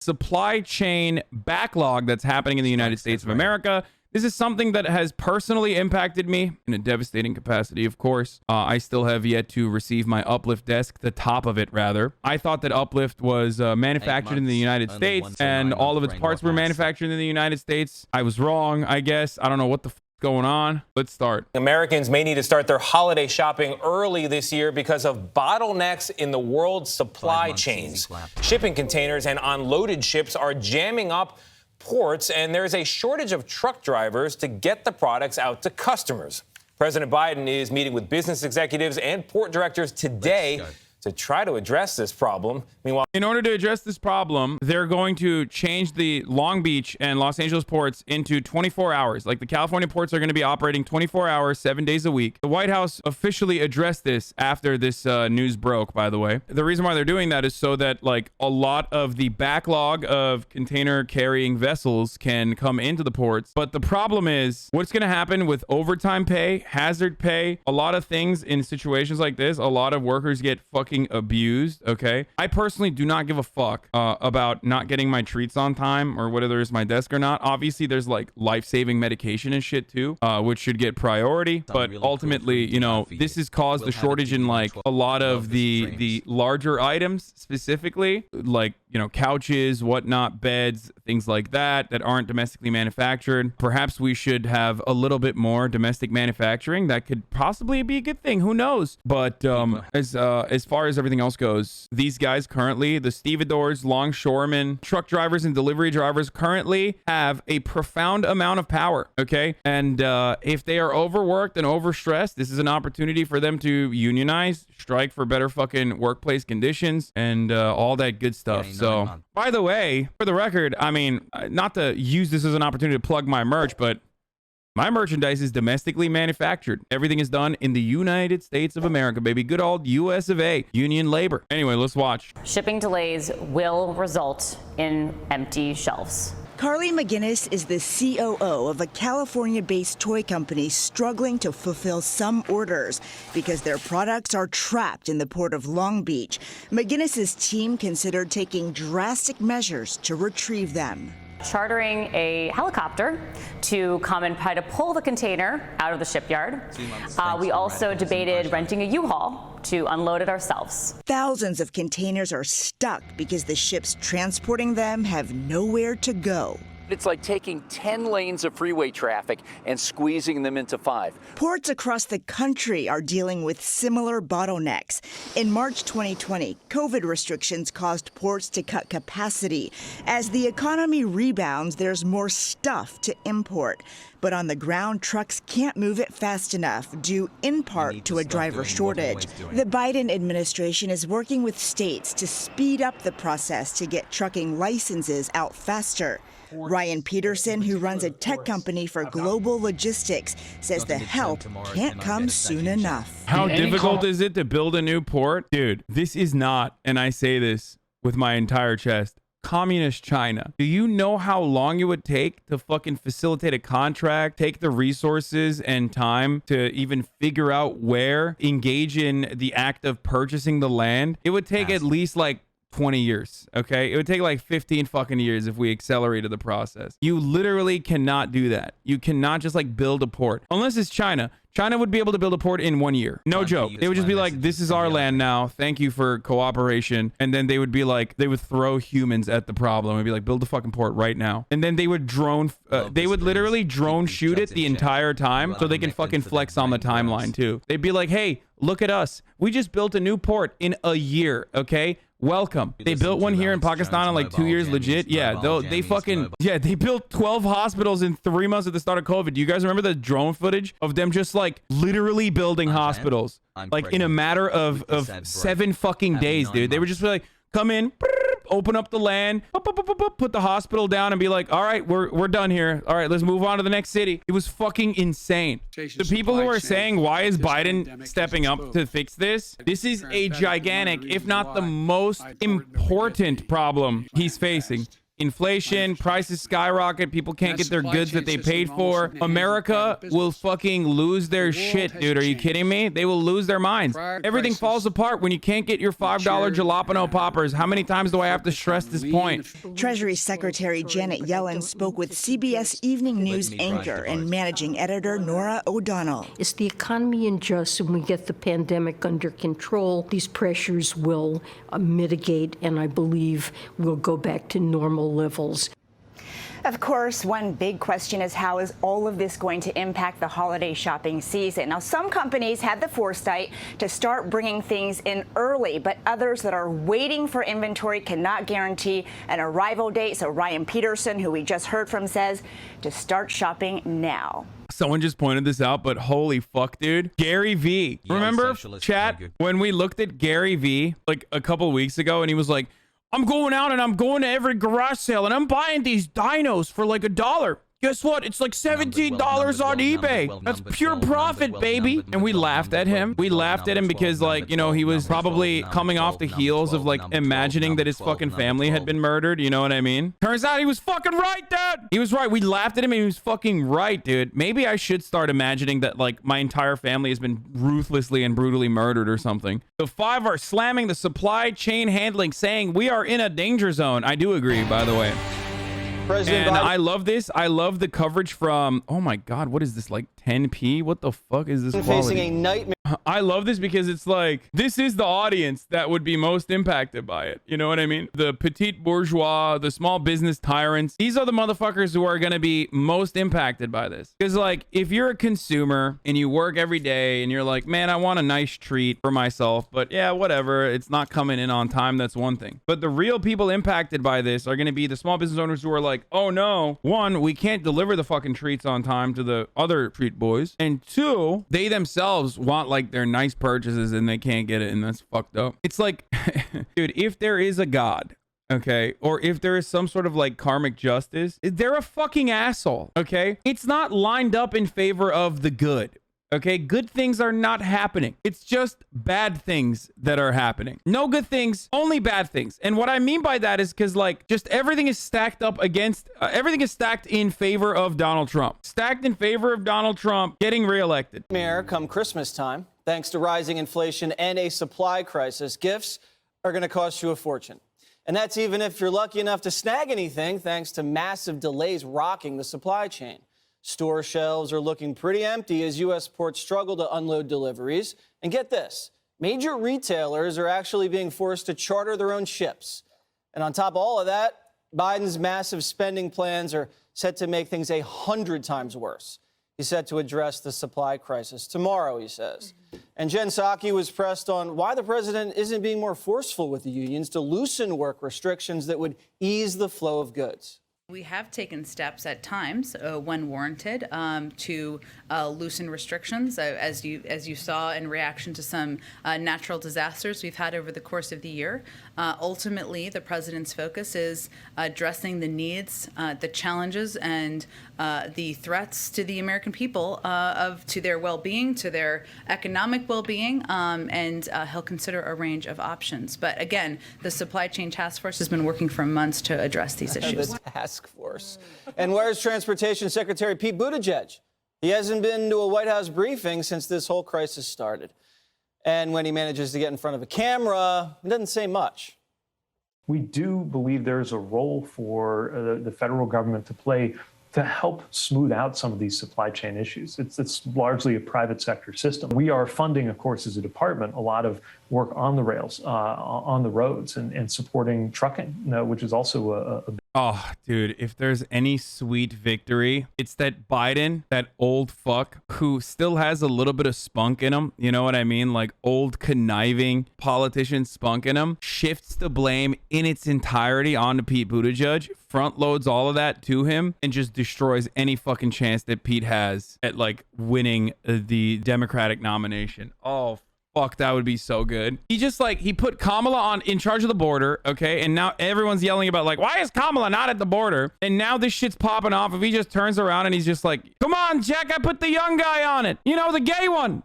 supply chain backlog that's happening in the United States of America. This is something that has personally impacted me in a devastating capacity, of course. I still have yet to receive my Uplift desk, the top of it, rather. I thought that Uplift was manufactured in the United States, and all of its parts were manufactured in the United States. I was wrong, I guess. I don't know what the going on. Let's start. Americans may need to start their holiday shopping early this year because of bottlenecks in the world's supply chains. Shipping containers and unloaded ships are jamming up ports, and there's a shortage of truck drivers to get the products out to customers. President Biden is meeting with business executives and port directors today to try to address this problem. Meanwhile, in order to address this problem, they're going to change the Long Beach and Los Angeles ports into 24 hours. Like, the California ports are going to be operating 24 hours, 7 days a week. The White House officially addressed this after this news broke, by the way. The reason why they're doing that is so that, like, a lot of the backlog of container carrying vessels can come into the ports. But the problem is, what's going to happen with overtime pay, hazard pay, a lot of things in situations like this, a lot of workers get fucking abused. Okay, I personally do not give a fuck about not getting my treats on time or whether there's my desk or not. Obviously there's like life-saving medication and shit too, which should get priority, but ultimately, you know, this has caused the shortage in like a lot of the larger items, specifically like, you know, couches, whatnot, beds, things like that aren't domestically manufactured. Perhaps we should have a little bit more domestic manufacturing. That could possibly be a good thing, who knows? But as far as everything else goes, these guys currently, the stevedores, longshoremen, truck drivers, and delivery drivers currently have a profound amount of power, okay? And if they are overworked and overstressed, this is an opportunity for them to unionize, strike for better fucking workplace conditions, and all that good stuff. So, by the way, for the record, I mean, not to use this as an opportunity to plug my merch, but my merchandise is domestically manufactured. Everything is done in the United States of America, baby. Good old US of A, union labor. Anyway, let's watch. Shipping delays will result in empty shelves. Carly McGinnis is the COO of a California-based toy company struggling to fulfill some orders because their products are trapped in the port of Long Beach. McGinnis's team considered taking drastic measures to retrieve them. Chartering a helicopter to come and try to pull the container out of the shipyard. We also debated renting a U-Haul to unload it ourselves. Thousands of containers are stuck because the ships transporting them have nowhere to go. It's like taking 10 lanes of freeway traffic and squeezing them into 5. Ports across the country are dealing with similar bottlenecks. In March 2020, COVID restrictions caused ports to cut capacity. As the economy rebounds, there's more stuff to import. But on the ground, trucks can't move it fast enough, due in part to a driver shortage. The Biden administration is working with states to speed up the process to get trucking licenses out faster. Ryan Peterson, who runs a tech company for global logistics, says the help can't come soon enough. How difficult is it to build a new port? Dude, this is not, and I say this with my entire chest, communist China. Do you know how long it would take to fucking facilitate a contract, take the resources and time to even figure out where, engage in the act of purchasing the land? It would take at least like 20 years, okay? It would take like 15 fucking years if we accelerated the process. You literally cannot do that. You cannot just like build a port. Unless it's China. China would be able to build a port in 1 year. No joke. They would just be like, this is our land now. Thank you for cooperation. And then they would be like, they would throw humans at the problem and be like, build a fucking port right now. And then they would they would literally drone shoot it the entire time so they can fucking flex on the timeline too. They'd be like, hey, look at us. We just built a new port in a year, okay? Welcome. They built one here in Pakistan in like 2 years, legit. Yeah, they built 12 hospitals in 3 months at the start of COVID. Do you guys remember the drone footage of them just like literally building hospitals? Like in a matter of 7 fucking days, dude. They were just like, come in, open up the land, put the hospital down and be like, all right, we're done here. All right, let's move on to the next city. It was fucking insane. The people who are saying, why is Biden stepping up to fix this? This is a gigantic, if not the most important problem he's facing inflation, prices skyrocket, people can't get their goods that they paid for. America will fucking lose their shit, dude. Are you kidding me? They will lose their minds. Everything falls apart when you can't get your $5 jalapeno poppers. How many times do I have to stress this point? Treasury Secretary Janet Yellen spoke with CBS Evening News anchor and managing editor Norah O'Donnell. Is the economy adjusts and we get the pandemic under control, these pressures will mitigate, and I believe we'll go back to normal levels. Of course, one big question is how is all of this going to impact the holiday shopping season? Now, some companies had the foresight to start bringing things in early, but others that are waiting for inventory cannot guarantee an arrival date. So Ryan Peterson, who we just heard from, says to start shopping now. Someone just pointed this out, but holy fuck, dude. Gary V. Remember, chat, when we looked at Gary V like a couple weeks ago and he was like, I'm going out and I'm going to every garage sale and I'm buying these dinos for like $1. Guess what? It's like $17 on eBay. That's pure profit, baby. And we laughed at him. We laughed at him because, like, you know, he was probably coming off the heels of like imagining that his fucking family had been murdered. You know what I mean? Turns out he was fucking right, dude. He was right. We laughed at him and he was fucking right, dude. Maybe I should start imagining that like my entire family has been ruthlessly and brutally murdered or something. The 5 are slamming the supply chain handling, saying we are in a danger zone. I do agree, by the way. And I love this. I love the coverage from, oh my God, what is this, like 10p? What the fuck is this quality? Facing a nightmare. I love this because it's like, this is the audience that would be most impacted by it. You know what I mean? The petite bourgeois, the small business tyrants. These are the motherfuckers who are going to be most impacted by this. Because like, if you're a consumer and you work every day and you're like, man, I want a nice treat for myself, but yeah, whatever. It's not coming in on time. That's one thing. But the real people impacted by this are going to be the small business owners who are like, oh no, one, we can't deliver the fucking treats on time to the other treat boys. And two, they themselves want like their nice purchases and they can't get it, and that's fucked up. It's like, dude, if there is a God, okay, or if there is some sort of like karmic justice, they're a fucking asshole, okay? It's not lined up in favor of the good. Okay, good things are not happening. It's just bad things that are happening. No good things, only bad things. And what I mean by that is because like just everything is stacked up against, everything is stacked in favor of Donald Trump. Stacked in favor of Donald Trump getting reelected. Mayor, come Christmas time, thanks to rising inflation and a supply crisis, gifts are going to cost you a fortune. And that's even if you're lucky enough to snag anything, thanks to massive delays rocking the supply chain. Store shelves are looking pretty empty as U.S. ports struggle to unload deliveries. And get this, major retailers are actually being forced to charter their own ships. And on top of all of that, Biden's massive spending plans are set to make things 100 times worse. He's set to address the supply crisis tomorrow, he says. And Jen Psaki was pressed on why the president isn't being more forceful with the unions to loosen work restrictions that would ease the flow of goods. We have taken steps at times, when warranted, to loosen restrictions, as you saw in reaction to some natural disasters we've had over the course of the year. Ultimately, the president's focus is addressing the needs, the challenges, and the threats to the American people to their well-being, to their economic well-being, and he'll consider a range of options. But again, the Supply Chain Task Force has been working for months to address these issues. The task force. And where's Transportation Secretary Pete Buttigieg? He hasn't been to a White House briefing since this whole crisis started. And when he manages to get in front of a camera, he doesn't say much. We do believe there's a role for the federal government to play to help smooth out some of these supply chain issues. It's largely a private sector system. We are funding, of course, as a department, a lot of work on the rails, on the roads, and supporting trucking, which is also a Oh, dude, if there's any sweet victory, it's that Biden, that old fuck who still has a little bit of spunk in him. You know what I mean? Like old conniving politician spunk in him, shifts the blame in its entirety onto Pete Buttigieg, front loads all of that to him, and just destroys any fucking chance that Pete has at like winning the Democratic nomination. Oh, Fuck, that would be so good. He just like, he put Kamala in charge of the border, okay? And now everyone's yelling about like, why is Kamala not at the border? And now this shit's popping off. If he just turns around and he's just like, come on, Jack, I put the young guy on it. You know, the gay one.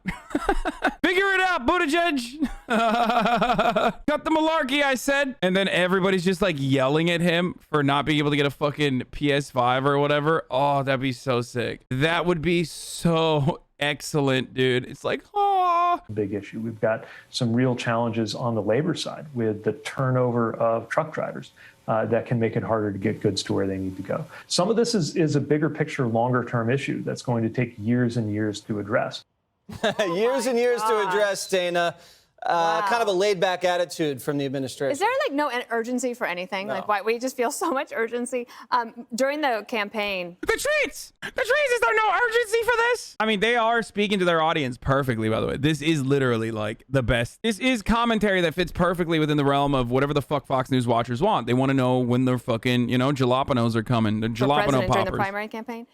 Figure it out, Buttigieg. Cut the malarkey, I said. And then everybody's just like yelling at him for not being able to get a fucking PS5 or whatever. Oh, that'd be so sick. That would be so excellent, dude. It's like, oh. Big issue. We've got some real challenges on the labor side with the turnover of truck drivers that can make it harder to get goods to where they need to go. Some of this is a bigger picture, longer term issue that's going to take years and years to address. Years and years to address, Dana. Kind of a laid-back attitude from the administration. Is there like no urgency for anything? No. Like, why we just feel so much urgency during the campaign? The treats! Is there no urgency for this? I mean, they are speaking to their audience perfectly, by the way. This is literally like the best. This is commentary that fits perfectly within the realm of whatever the fuck Fox News watchers want. They want to know when their fucking, you know, jalapenos are coming. The jalapeno president poppers. during the primary campaign.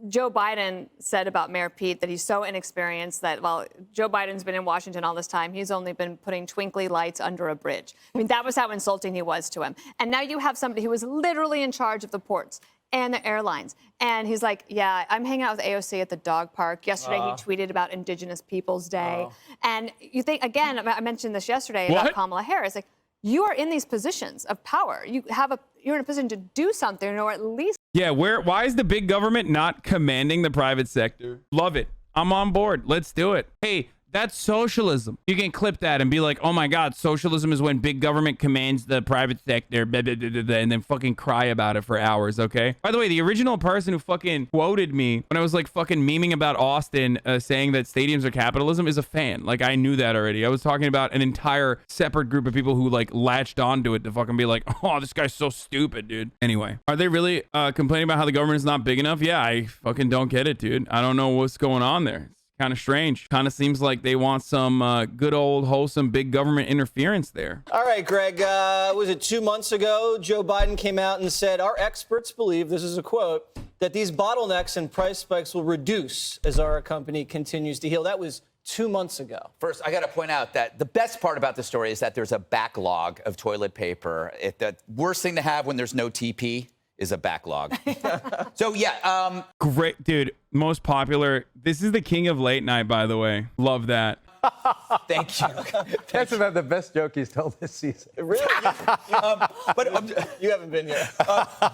Joe Biden said about Mayor Pete that he's so inexperienced that while Joe Biden's been in Washington all this time, he's only been putting twinkly lights under a bridge. I mean, that was how insulting he was to him. And now you have somebody who was literally in charge of the ports and the airlines. And he's like, yeah, I'm hanging out with AOC at the dog park. Yesterday, he tweeted about Indigenous Peoples Day. And you think, again, I mentioned this yesterday about Kamala Harris. Like, you are in these positions of power. You're in a position to do something, or at least. Yeah, why is the big government not commanding the private sector? Love it. I'm on board. Let's do it. Hey, that's socialism. You can clip that and be like, oh my God, socialism is when big government commands the private sector, blah, blah, blah, blah, blah, and then fucking cry about it for hours, okay? By the way, the original person who fucking quoted me when I was like fucking memeing about Austin saying that stadiums are capitalism is a fan. Like, I knew that already. I was talking about an entire separate group of people who like latched onto it to fucking be like, oh, this guy's so stupid, dude. Anyway, are they really complaining about how the government is not big enough? Yeah, I fucking don't get it, dude. I don't know what's going on there. Kind of strange. Kind of seems like they want some good old wholesome big government interference there. All right, Greg, was it 2 months ago, Joe Biden came out and said, our experts believe, this is a quote, that these bottlenecks and price spikes will reduce as our economy continues to heal. That was 2 months ago. First, I got to point out that the best part about the story is that there's a backlog of toilet paper. The worst thing to have when there's no TP is a backlog. So, yeah. Great, dude. Most popular. This is the king of late night, by the way. Love that. Thank you. That's about the best joke he's told this season. Really? You haven't been here.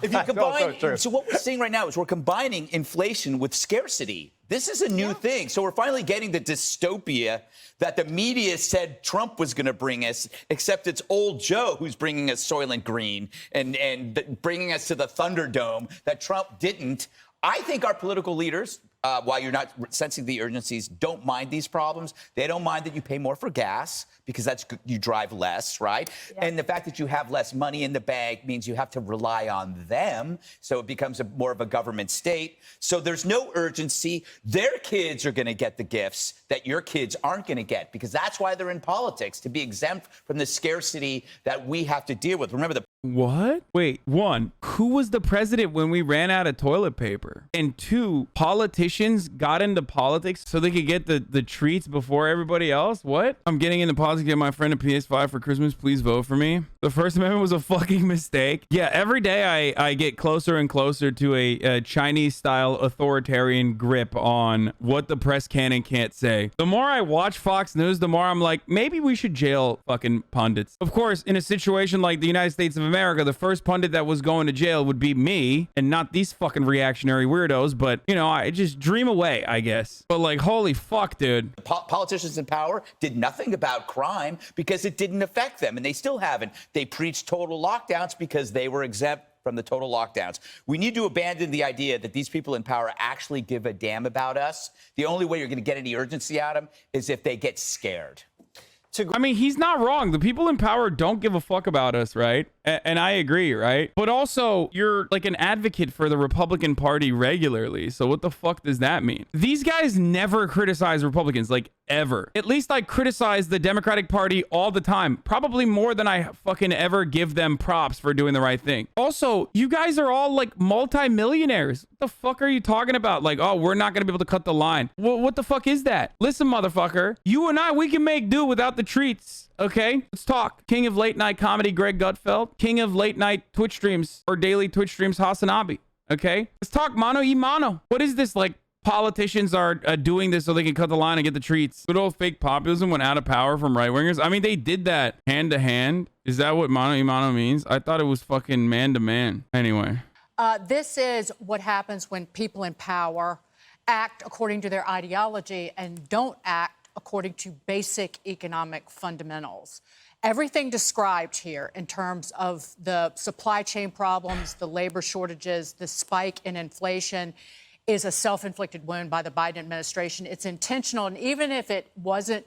If you combine, so what we're seeing right now is we're combining inflation with scarcity. This is a new thing. So we're finally getting the dystopia that the media said Trump was going to bring us, except it's old Joe who's bringing us Soylent Green and bringing us to the Thunderdome that Trump didn't. I think our political leaders, while you're not sensing the urgencies, don't mind these problems. They don't mind that you pay more for gas because you drive less, right? Yeah. And the fact that you have less money in the bank means you have to rely on them. So it becomes more of a government state. So there's no urgency. Their kids are going to get the gifts that your kids aren't going to get because that's why they're in politics, to be exempt from the scarcity that we have to deal with. Remember, What? Wait, one, who was the president when we ran out of toilet paper? And two, politicians got into politics so they could get the treats before everybody else? What? I'm getting into politics to get my friend a PS5 for Christmas. Please vote for me. The First Amendment was a fucking mistake. Yeah, every day I get closer and closer to a Chinese-style authoritarian grip on what the press can and can't say. The more I watch Fox News, the more I'm like, maybe we should jail fucking pundits. Of course, in a situation like the United States of America, the first pundit that was going to jail would be me and not these fucking reactionary weirdos. But, you know, I just dream away, I guess. But like, holy fuck, dude. Politicians in power did nothing about crime because it didn't affect them, and they still haven't. They preached total lockdowns because they were exempt from the total lockdowns. We need to abandon the idea that these people in power actually give a damn about us. The only way you're going to get any urgency out of them is if they get scared. I mean, he's not wrong. The people in power don't give a fuck about us, right? And I agree, right? But also, you're like an advocate for the Republican Party regularly. So what the fuck does that mean? These guys never criticize Republicans. Like, ever. At least I criticize the Democratic Party all the time, probably more than I fucking ever give them props for doing the right thing. Also, you guys are all like multi-millionaires. What the fuck are you talking about? Like, oh, we're not going to be able to cut the line. What the fuck is that? Listen, motherfucker, you and I, we can make do without the treats. Okay, let's talk. King of late night comedy, Greg Gutfeld. King of late night Twitch streams or daily Twitch streams, HasanAbi. Okay, let's talk mano y mano. What is this? Like, politicians are doing this so they can cut the line and get the treats. Good old fake populism went out of power from right wingers. I mean, they did that hand to hand. Is that what mano y mano means? I thought it was fucking man to man. Anyway. This is what happens when people in power act according to their ideology and don't act according to basic economic fundamentals. Everything described here in terms of the supply chain problems, the labor shortages, the spike in inflation is a self-inflicted wound by the Biden administration. It's intentional, and even if it wasn't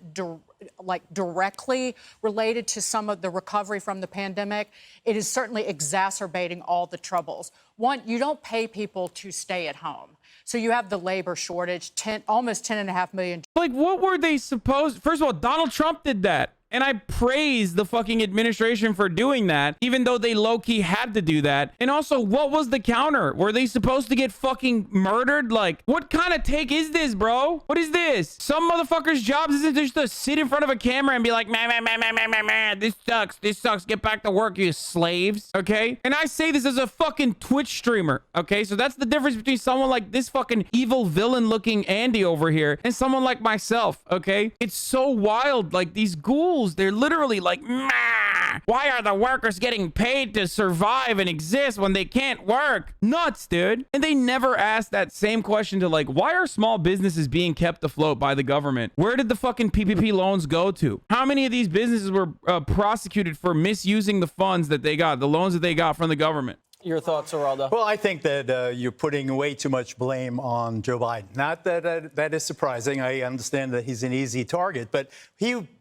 directly related to some of the recovery from the pandemic, it is certainly exacerbating all the troubles. One, you don't pay people to stay at home. So you have the labor shortage, almost 10.5 million. Like, what were they supposed? First of all, Donald Trump did that. And I praise the fucking administration for doing that, even though they low-key had to do that. And also, what was the counter? Were they supposed to get fucking murdered? Like, what kind of take is this, bro? What is this? Some motherfuckers' jobs isn't just to sit in front of a camera and be like, man, this sucks. Get back to work, you slaves. Okay? And I say this as a fucking Twitch streamer. Okay? So that's the difference between someone like this fucking evil villain-looking Andy over here and someone like myself. Okay? It's so wild. Like, these ghouls, they're literally like, why are the workers getting paid to survive and exist when they can't work? Nuts, dude. And they never asked that same question to, like, why are small businesses being kept afloat by the government? Where did the fucking PPP loans go to? How many of these businesses were prosecuted for misusing the funds that they got, the loans that they got from the government? Your thoughts, Geraldo? Well, I think that you're putting way too much blame on Joe Biden. Not that that is surprising. I understand that he's an easy target, but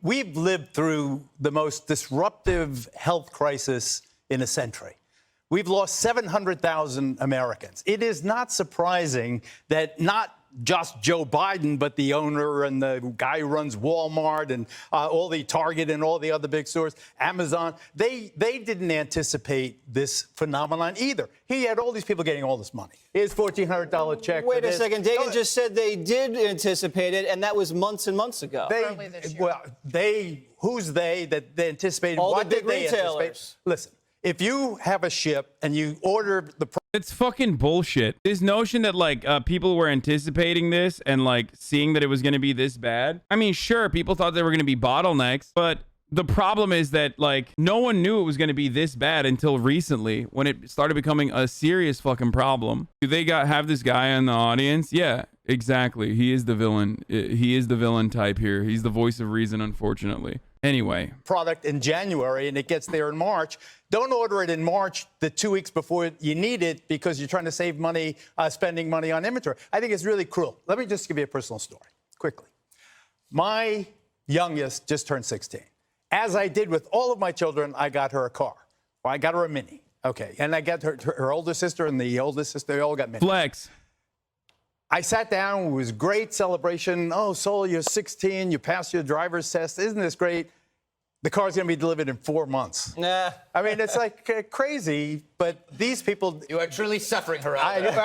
we've lived through the most disruptive health crisis in a century. We've lost 700,000 Americans. It is not surprising that not just Joe Biden, but the owner and the guy who runs Walmart and all the Target and all the other big stores, Amazon, they didn't anticipate this phenomenon either. He had all these people getting all this money. Here's $1,400 check. Wait a second. Dagan just said they did anticipate it, and that was months and months ago. Early this year. Well, who's they that they anticipated? All what the big did they retailers. anticipate? Listen, if you have a ship and you order the It's fucking bullshit. This notion that, like, people were anticipating this and, like, seeing that it was going to be this bad. I mean, sure, people thought there were going to be bottlenecks, but the problem is that, like, no one knew it was going to be this bad until recently when it started becoming a serious fucking problem. Do they have this guy in the audience? Yeah, exactly. He is the villain. He is the villain type here. He's the voice of reason, unfortunately. Anyway. Product in January and it gets there in March. Don't order it in March, the 2 weeks before you need it, because you're trying to save money, spending money on inventory. I think it's really cruel. Let me just give you a personal story quickly. My youngest just turned 16. As I did with all of my children, I got her a car. Well, I got her a Mini. Okay. And I got her older sister and the oldest sister, they all got Minis. Flex. I sat down. It was great celebration. Oh, Sol, you're 16. You passed your driver's test. Isn't this great? The car's going to be delivered in 4 months. Nah. I mean, it's like crazy, but these people... You are truly suffering, Geraldo.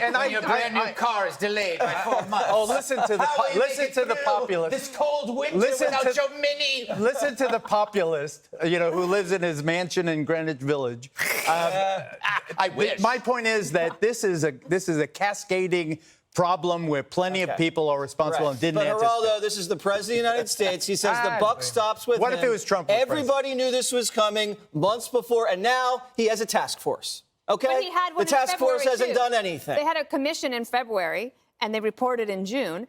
And your brand new car is delayed by 4 months. Oh, listen to the populist. This cold winter without your Mini. Listen to the populist, who lives in his mansion in Greenwich Village. I wish. My point is that this is a cascading problem where plenty of people are responsible and didn't anticipate. But Geraldo, this is the President of the United States. He says the buck stops with him. What if it was Trump? Everybody knew this was coming months before, and now he has a task force. Okay? But he had one the task in February force hasn't too. done anything. They had a commission in February, and they reported in June,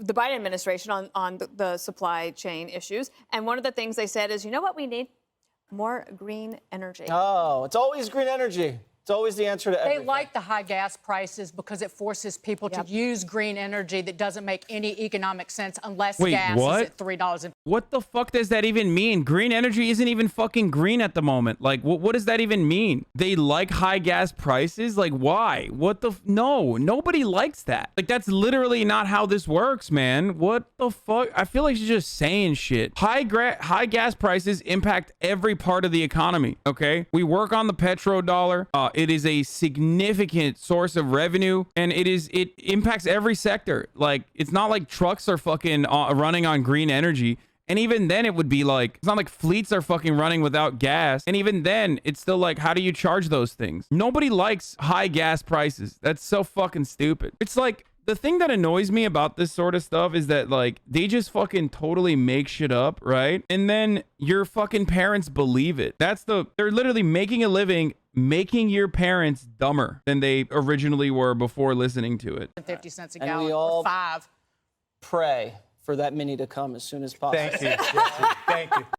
the Biden administration, on the supply chain issues. And one of the things they said is, you know what we need? More green energy. Oh, it's always green energy. It's always the answer to everything. They like the high gas prices because it forces people to use green energy that doesn't make any economic sense unless gas is at $3. What the fuck does that even mean? Green energy isn't even fucking green at the moment. Like, what does that even mean? They like high gas prices? Like, why? What the? No, nobody likes that. Like, that's literally not how this works, man. What the fuck? I feel like she's just saying shit. High gas prices impact every part of the economy, okay? We work on the petrodollar. It is a significant source of revenue, and it impacts every sector. Like, it's not like trucks are fucking running on green energy. And even then it would be like, it's not like fleets are fucking running without gas. And even then it's still like, how do you charge those things? Nobody likes high gas prices. That's so fucking stupid. It's like, the thing that annoys me about this sort of stuff is that, like, they just fucking totally make shit up, right? And then your fucking parents believe it. They're literally making a living making your parents dumber than they originally were before listening to it. 50 cents a And gallon we all or 5. Pray for that mini to come as soon as possible. Thank you. Thank you.